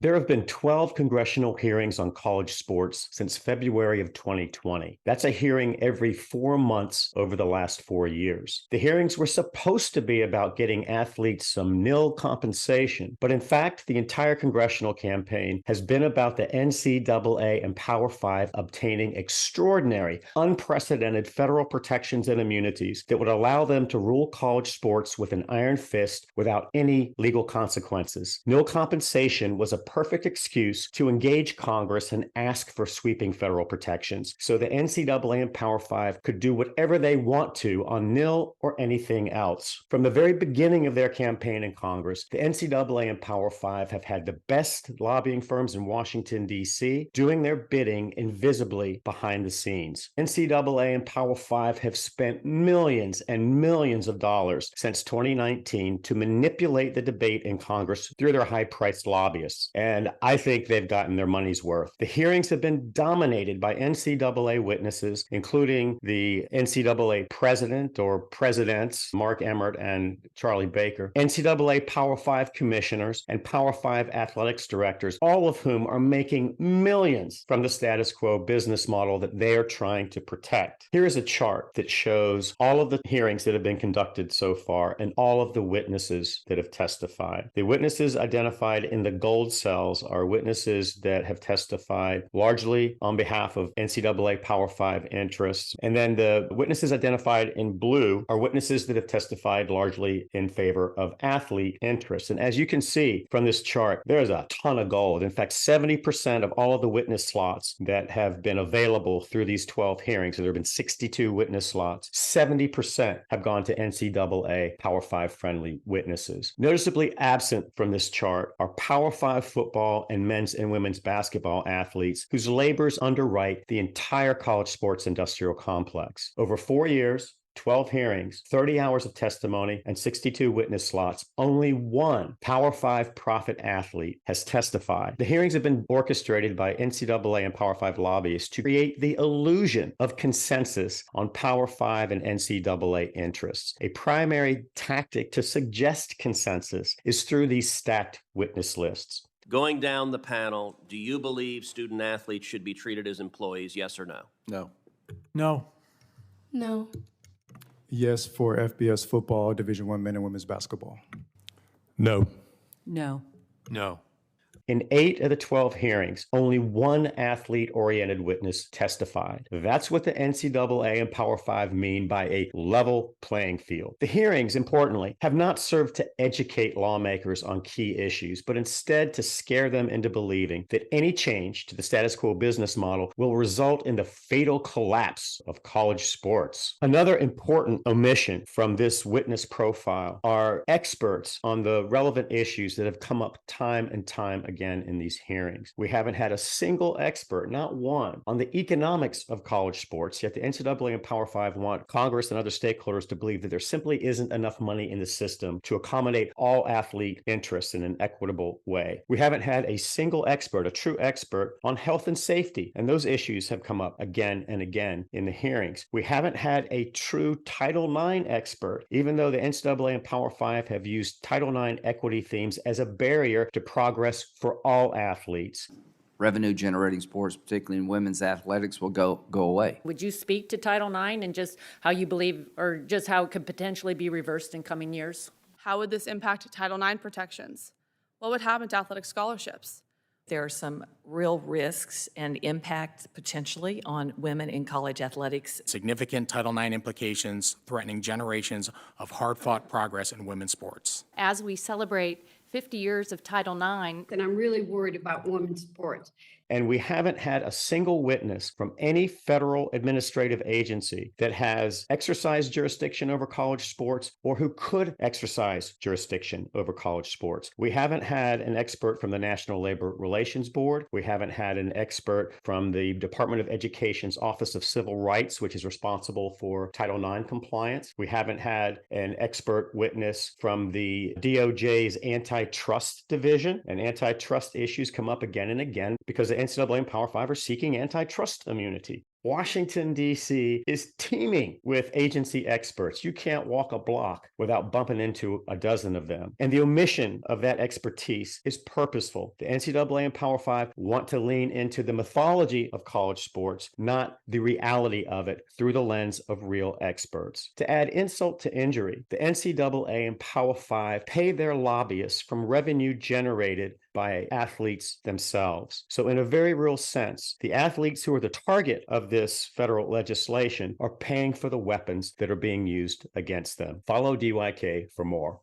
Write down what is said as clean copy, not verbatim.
There have been 12 congressional hearings on college sports since February of 2020. That's a hearing every 4 months over the last 4 years. The hearings were supposed to be about getting athletes some nil compensation, but in fact, the entire congressional campaign has been about the NCAA and Power Five obtaining extraordinary, unprecedented federal protections and immunities that would allow them to rule college sports with an iron fist without any legal consequences. Nil compensation was a perfect excuse to engage Congress and ask for sweeping federal protections so the NCAA and Power Five could do whatever they want to on nil or anything else. From the very beginning of their campaign in Congress, the NCAA and Power Five have had the best lobbying firms in Washington, D.C., doing their bidding invisibly behind the scenes. NCAA and Power Five have spent millions and millions of dollars since 2019 to manipulate the debate in Congress through their high-priced lobbyists. And I think they've gotten their money's worth. The hearings have been dominated by NCAA witnesses, including the NCAA president or presidents, Mark Emmert and Charlie Baker, NCAA Power Five commissioners, and Power Five athletics directors, all of whom are making millions from the status quo business model that they are trying to protect. Here is a chart that shows all of the hearings that have been conducted so far and all of the witnesses that have testified. The witnesses identified in the gold cells are witnesses that have testified largely on behalf of NCAA Power Five interests. And then the witnesses identified in blue are witnesses that have testified largely in favor of athlete interests. And as you can see from this chart, there's a ton of gold. In fact, 70% of all of the witness slots that have been available through these 12 hearings, so there have been 62 witness slots, 70% have gone to NCAA Power Five friendly witnesses. Noticeably absent from this chart are Power Five football and men's and women's basketball athletes whose labors underwrite the entire college sports industrial complex. Over 4 years, 12 hearings, 30 hours of testimony, and 62 witness slots, only one Power Five profit athlete has testified. The hearings have been orchestrated by NCAA and Power Five lobbyists to create the illusion of consensus on Power Five and NCAA interests. A primary tactic to suggest consensus is through these stacked witness lists. Going down the panel, do you believe student athletes should be treated as employees, yes or no? No. No. No. Yes for FBS football, Division I men and women's basketball. No. No. No. In 8 of the 12 hearings, only one athlete-oriented witness testified. That's what the NCAA and Power Five mean by a level playing field. The hearings, importantly, have not served to educate lawmakers on key issues, but instead to scare them into believing that any change to the status quo business model will result in the fatal collapse of college sports. Another important omission from this witness profile are experts on the relevant issues that have come up time and time again in these hearings. We haven't had a single expert, not one, on the economics of college sports, yet the NCAA and Power Five want Congress and other stakeholders to believe that there simply isn't enough money in the system to accommodate all athlete interests in an equitable way. We haven't had a single expert, a true expert, on health and safety, and those issues have come up again and again in the hearings. We haven't had a true Title IX expert, even though the NCAA and Power Five have used Title IX equity themes as a barrier to progress for all athletes. Revenue generating sports, particularly in women's athletics, will go away. Would you speak to Title IX and just how you believe, or just how it could potentially be reversed in coming years? How would this impact Title IX protections? What would happen to athletic scholarships? There are some real risks and impact potentially on women in college athletics. Significant Title IX implications threatening generations of hard-fought progress in women's sports. As we celebrate 50 years of Title IX, then I'm really worried about women's sports. And we haven't had a single witness from any federal administrative agency that has exercised jurisdiction over college sports or who could exercise jurisdiction over college sports. We haven't had an expert from the National Labor Relations Board. We haven't had an expert from the Department of Education's Office of Civil Rights, which is responsible for Title IX compliance. We haven't had an expert witness from the DOJ's antitrust division, and antitrust issues come up again and again because the NCAA and Power Five are seeking antitrust immunity. Washington, D.C. is teeming with agency experts. You can't walk a block without bumping into a dozen of them. And the omission of that expertise is purposeful. The NCAA and Power Five want to lean into the mythology of college sports, not the reality of it through the lens of real experts. To add insult to injury, the NCAA and Power Five pay their lobbyists from revenue generated by athletes themselves. So in a very real sense, the athletes who are the target of this federal legislation are paying for the weapons that are being used against them. Follow DYK for more.